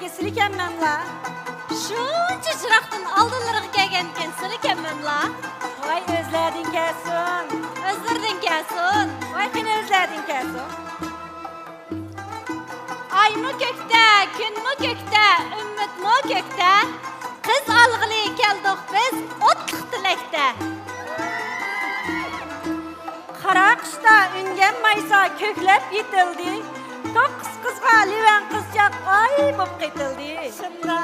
Belki silikenmem la. Şunca çıraqdan aldınlarıq gəlgənkən silikenmem la. Vay özledin kesin. Özlərdin gəlsin. Vay sen özledin kesin. Ay mı gökdə, gün mü gökdə, ümmət mü gökdə. Qız alğılı gəldik biz otlıq diləkdə. Kara kışta üngen maysa köklep yitildi. Dokuz kızga liven kızcak ay bop gitildi. Şunda.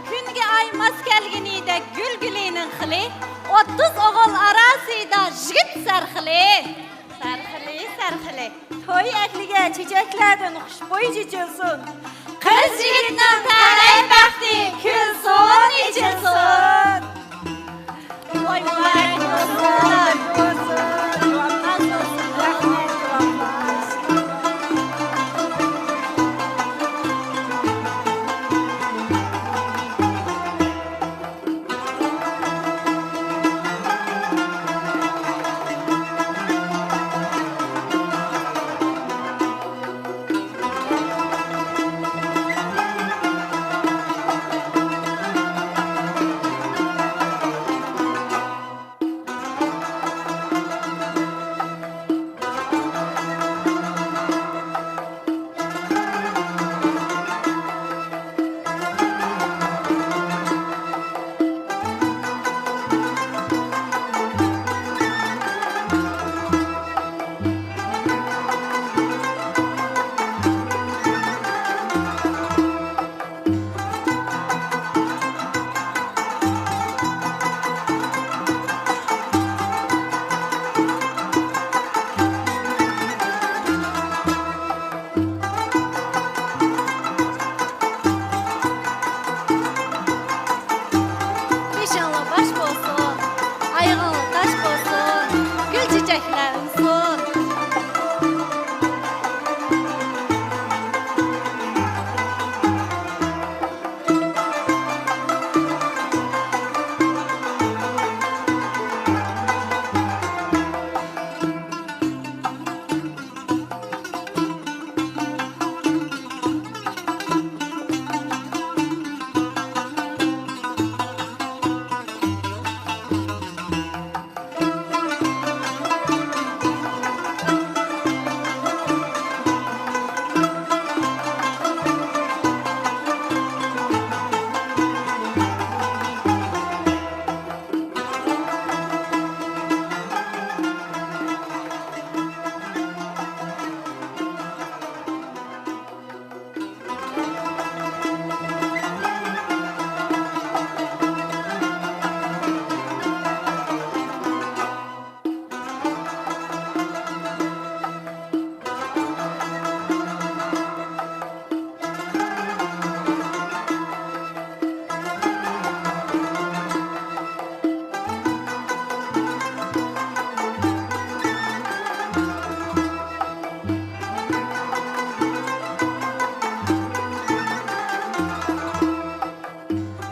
Күнге аймас келгенide гүл-гүлінің қылы, 30 оғыл арасыда жігіт сәрхілі. Сәрхілі. Toy eklige çiçeklerden huşboy çiçilsin. Kız жігітнің тәлей бәқті, күл суын